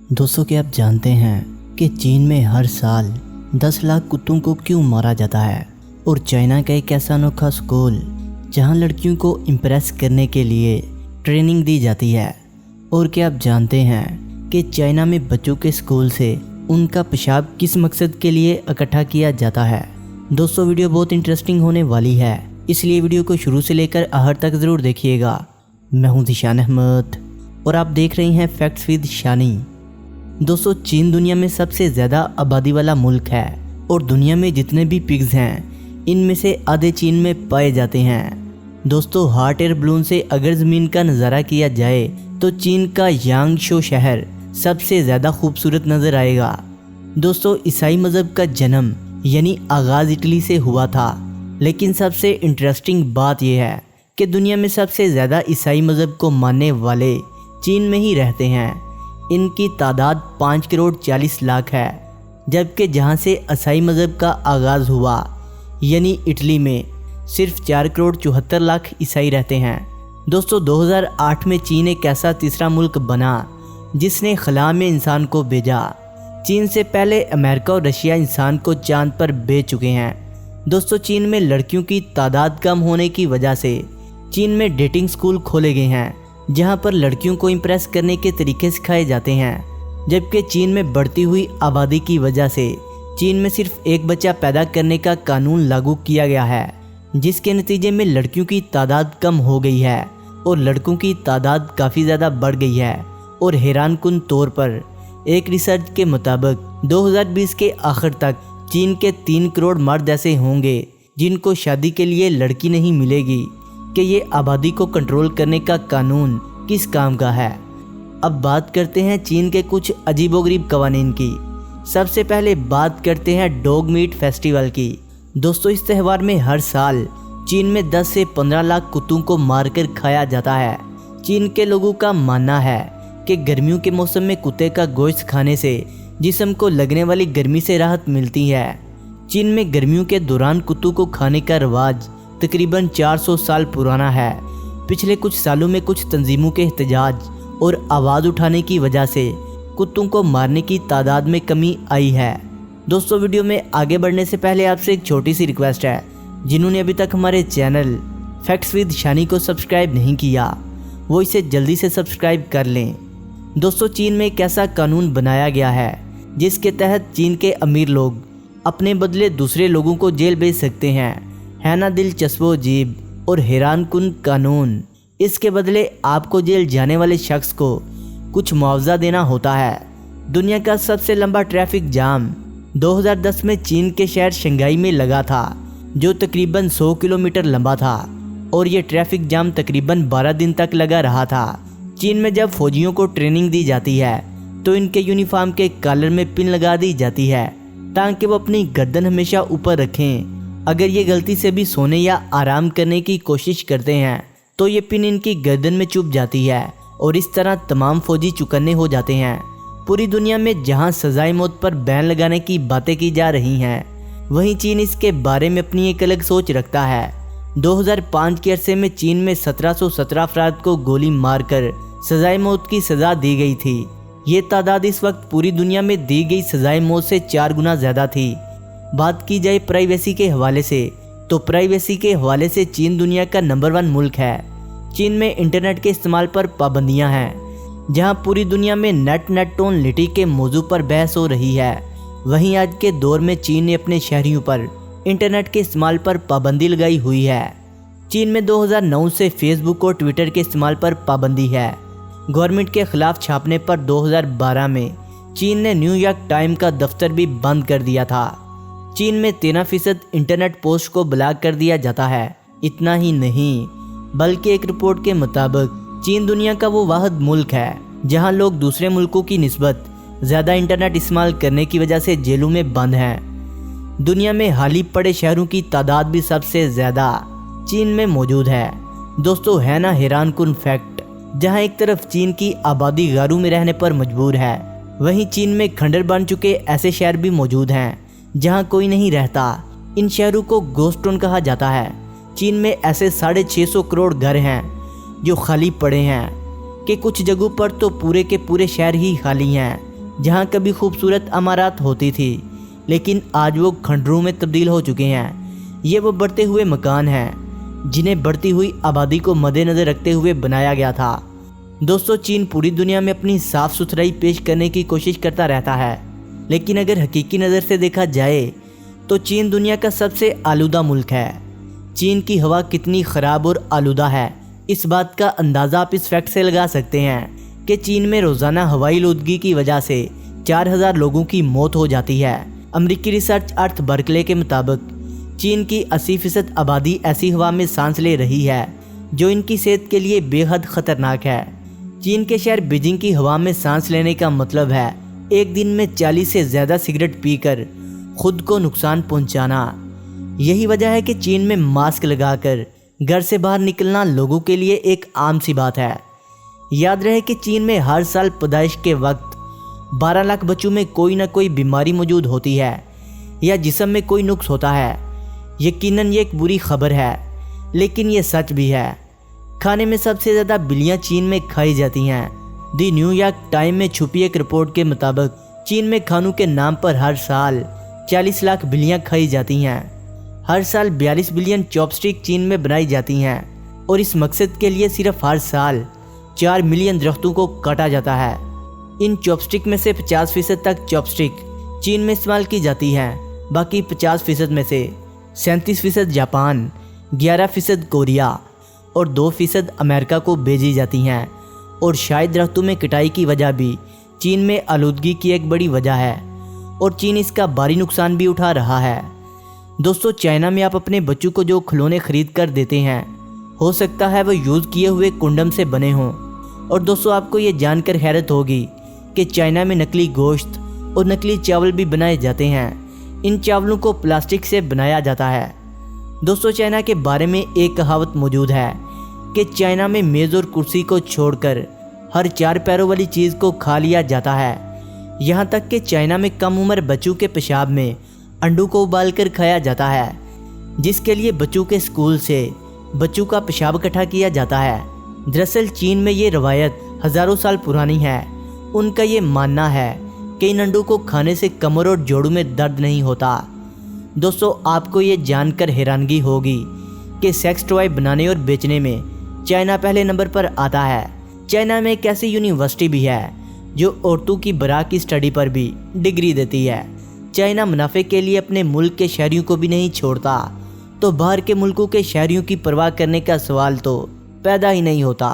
दोस्तों, क्या आप जानते हैं कि चीन में हर साल 10 लाख कुत्तों को क्यों मारा जाता है? और चाइना का एक ऐसा अनोखा स्कूल जहां लड़कियों को इम्प्रेस करने के लिए ट्रेनिंग दी जाती है। और क्या आप जानते हैं कि चाइना में बच्चों के स्कूल से उनका पेशाब किस मकसद के लिए इकट्ठा किया जाता है? दोस्तों, वीडियो बहुत इंटरेस्टिंग होने वाली है, इसलिए वीडियो को शुरू से लेकर आखिर तक ज़रूर देखिएगा। मैं हूं ज़ीशान अहमद और आप देख रहे हैं फैक्ट्स विद शानी। दोस्तों, चीन दुनिया में सबसे ज़्यादा आबादी वाला मुल्क है और दुनिया में जितने भी पिग्स हैं इनमें से आधे चीन में पाए जाते हैं। दोस्तों, हॉट एयर बलून से अगर ज़मीन का नज़ारा किया जाए तो चीन का यांगशो शहर सबसे ज़्यादा खूबसूरत नज़र आएगा। दोस्तों, ईसाई मज़हब का जन्म यानी आगाज़ इटली से हुआ था, लेकिन सबसे इंटरेस्टिंग बात यह है कि दुनिया में सबसे ज़्यादा ईसाई मज़हब को मानने वाले चीन में ही रहते हैं। इनकी तादाद 5 करोड़ 40 लाख है, जबकि जहां से ईसाई मज़हब का आगाज़ हुआ यानी इटली में सिर्फ 4 करोड़ 74 लाख ईसाई रहते हैं। दोस्तों, 2008 में चीन एक ऐसा तीसरा मुल्क बना जिसने खला में इंसान को भेजा। चीन से पहले अमेरिका और रशिया इंसान को चांद पर भेज चुके हैं। दोस्तों, चीन में लड़कियों की तादाद कम होने की वजह से चीन में डेटिंग स्कूल खोले गए हैं जहां पर लड़कियों को इम्प्रेस करने के तरीके सिखाए जाते हैं। जबकि चीन में बढ़ती हुई आबादी की वजह से चीन में सिर्फ एक बच्चा पैदा करने का कानून लागू किया गया है, जिसके नतीजे में लड़कियों की तादाद कम हो गई है और लड़कों की तादाद काफ़ी ज़्यादा बढ़ गई है। और हैरानकुन तौर पर एक रिसर्च के मुताबिक 2020 के आखिर तक चीन के 3 करोड़ मर्द ऐसे होंगे जिनको शादी के लिए लड़की नहीं मिलेगी कि ये आबादी को कंट्रोल करने का कानून किस काम का है। अब बात करते हैं चीन के कुछ अजीबोगरीब कवानीन की। सबसे पहले बात करते हैं डॉग मीट फेस्टिवल की। दोस्तों, इस त्यौहार में हर साल चीन में 10 से 15 लाख कुत्तों को मारकर खाया जाता है। चीन के लोगों का मानना है कि गर्मियों के मौसम में कुत्ते का गोश्त खाने से जिस्म को लगने वाली गर्मी से राहत मिलती है। चीन में गर्मियों के दौरान कुत्तों को खाने का रिवाज तकरीबन 400 साल पुराना है। पिछले कुछ सालों में कुछ तंजीमों के एहतजाज और आवाज़ उठाने की वजह से कुत्तों को मारने की तादाद में कमी आई है। दोस्तों, वीडियो में आगे बढ़ने से पहले आपसे एक छोटी सी रिक्वेस्ट है, जिन्होंने अभी तक हमारे चैनल फैक्ट्स विद शानी को सब्सक्राइब नहीं किया वो इसे जल्दी से सब्सक्राइब कर लें। दोस्तों, चीन में एक ऐसा कानून बनाया गया है जिसके तहत चीन के अमीर लोग अपने बदले दूसरे लोगों को जेल भेज सकते हैं। है ना दिलचस्प अजीब और हैरानकुन कानून। इसके बदले आपको जेल जाने वाले शख्स को कुछ मुआवजा देना होता है। दुनिया का सबसे लंबा ट्रैफिक जाम 2010 में चीन के शहर शंघाई में लगा था, जो तकरीबन 100 किलोमीटर लंबा था और ये ट्रैफिक जाम तकरीबन 12 दिन तक लगा रहा था। चीन में जब फौजियों को ट्रेनिंग दी जाती है तो इनके यूनिफॉर्म के कॉलर में पिन लगा दी जाती है ताकि वो अपनी गर्दन हमेशा ऊपर रखें। अगर ये गलती से भी सोने या आराम करने की कोशिश करते हैं तो ये पिन इनकी गर्दन में चुभ जाती है और इस तरह तमाम फौजी चौकन्ने हो जाते हैं। पूरी दुनिया में जहां सजाए मौत पर बैन लगाने की बातें की जा रही हैं, वहीं चीन इसके बारे में अपनी एक अलग सोच रखता है। 2005 के अरसे में चीन में 1717 अफराद को गोली मारकर सजाए मौत की सज़ा दी गई थी। ये तादाद इस वक्त पूरी दुनिया में दी गई सजाए मौत से 4 गुना ज़्यादा थी। बात की जाए प्राइवेसी के हवाले से तो प्राइवेसी के हवाले से चीन दुनिया का नंबर 1 मुल्क है। चीन में इंटरनेट के इस्तेमाल पर पाबंदियां हैं। जहां पूरी दुनिया में नेट ऑनलिटी के मौजू पर बहस हो रही है, वहीं आज के दौर में चीन ने अपने शहरियों पर इंटरनेट के इस्तेमाल पर पाबंदी लगाई हुई है। चीन में 2009 से फेसबुक और ट्विटर के इस्तेमाल पर पाबंदी है। गवर्नमेंट के खिलाफ छापने पर 2012 में चीन ने न्यूयॉर्क टाइम का दफ्तर भी बंद कर दिया था। चीन में 13% इंटरनेट पोस्ट को ब्लॉक कर दिया जाता है। इतना ही नहीं, बल्कि एक रिपोर्ट के मुताबिक चीन दुनिया का वो वाहिद मुल्क है जहां लोग दूसरे मुल्कों की निस्बत ज़्यादा इंटरनेट इस्तेमाल करने की वजह से जेलों में बंद हैं। दुनिया में खाली पड़े शहरों की तादाद भी सबसे ज़्यादा चीन में मौजूद है। दोस्तों, है ना हैरानकुन फैक्ट, जहां एक तरफ चीन की आबादी गारों में रहने पर मजबूर है, वहीं चीन में खंडर बन चुके ऐसे शहर भी मौजूद हैं जहां कोई नहीं रहता। इन शहरों को गोस्ट टाउन कहा जाता है। चीन में ऐसे 650 करोड़ घर हैं जो खाली पड़े हैं कि कुछ जगहों पर तो पूरे के पूरे शहर ही खाली हैं। जहां कभी खूबसूरत इमारत होती थी लेकिन आज वो खंडरों में तब्दील हो चुके हैं। ये वो बढ़ते हुए मकान हैं जिन्हें बढ़ती हुई आबादी को मद्देनज़र रखते हुए बनाया गया था। दोस्तों, चीन पूरी दुनिया में अपनी साफ़ सुथराई पेश करने की कोशिश करता रहता है, लेकिन अगर हकीकी नज़र से देखा जाए तो चीन दुनिया का सबसे आलूदा मुल्क है। चीन की हवा कितनी ख़राब और आलूदा है, इस बात का अंदाज़ा आप इस फैक्ट से लगा सकते हैं कि चीन में रोज़ाना हवाई आलूदगी की वजह से 4000 लोगों की मौत हो जाती है। अमेरिकी रिसर्च अर्थ बर्कले के मुताबिक चीन की 80% आबादी ऐसी हवा में सांस ले रही है जो इनकी सेहत के लिए बेहद ख़तरनाक है। चीन के शहर बीजिंग की हवा में सांस लेने का मतलब है एक दिन में 40 से ज़्यादा सिगरेट पीकर खुद को नुकसान पहुंचाना। यही वजह है कि चीन में मास्क लगाकर घर से बाहर निकलना लोगों के लिए एक आम सी बात है। याद रहे कि चीन में हर साल पैदाइश के वक्त 12 लाख बच्चों में कोई ना कोई बीमारी मौजूद होती है या जिस्म में कोई नुक्स होता है। यकीनन ये एक बुरी खबर है, लेकिन ये सच भी है। खाने में सबसे ज़्यादा बिल्लियाँ चीन में खाई जाती हैं। दी न्यूयॉर्क टाइम में छुपी एक रिपोर्ट के मुताबिक चीन में खानों के नाम पर हर साल 40 लाख बिल्लियाँ खाई जाती हैं। हर साल 42 बिलियन चॉपस्टिक चीन में बनाई जाती हैं और इस मकसद के लिए सिर्फ हर साल 4 मिलियन दरख्तों को काटा जाता है। इन चॉपस्टिक में से 50% तक चॉपस्टिक चीन में इस्तेमाल की जाती हैं। बाकी 50% में से 37% जापान, 11% कोरिया और 2% अमेरिका को भेजी जाती हैं। और शायद दरख्तों में कटाई की वजह भी चीन में आलूदगी की एक बड़ी वजह है और चीन इसका भारी नुकसान भी उठा रहा है। दोस्तों, चाइना में आप अपने बच्चों को जो खिलौने खरीद कर देते हैं हो सकता है वो यूज़ किए हुए कुंडम से बने हों। और दोस्तों, आपको ये जानकर हैरत होगी कि चाइना में नकली गोश्त और नकली चावल भी बनाए जाते हैं। इन चावलों को प्लास्टिक से बनाया जाता है। दोस्तों, चाइना के बारे में एक कहावत मौजूद है कि चाइना में मेज़ और कुर्सी को छोड़कर हर 4 पैरों वाली चीज़ को खा लिया जाता है। यहाँ तक कि चाइना में कम उम्र बच्चों के पेशाब में अंडों को उबालकर खाया जाता है, जिसके लिए बच्चों के स्कूल से बच्चों का पेशाब इकट्ठा किया जाता है। दरअसल चीन में ये रवायत हज़ारों साल पुरानी है। उनका ये मानना है कि इन अंडों को खाने से कमर और जोड़ों में दर्द नहीं होता। दोस्तों, आपको ये जानकर हैरानगी होगी कि सेक्स टॉय बनाने और बेचने में चाइना पहले नंबर पर आता है। चाइना में एक ऐसी यूनिवर्सिटी भी है जो औरतों की बरा की स्टडी पर भी डिग्री देती है। चाइना मुनाफे के लिए अपने मुल्क के शहरियों को भी नहीं छोड़ता, तो बाहर के मुल्कों के शहरियों की परवाह करने का सवाल तो पैदा ही नहीं होता।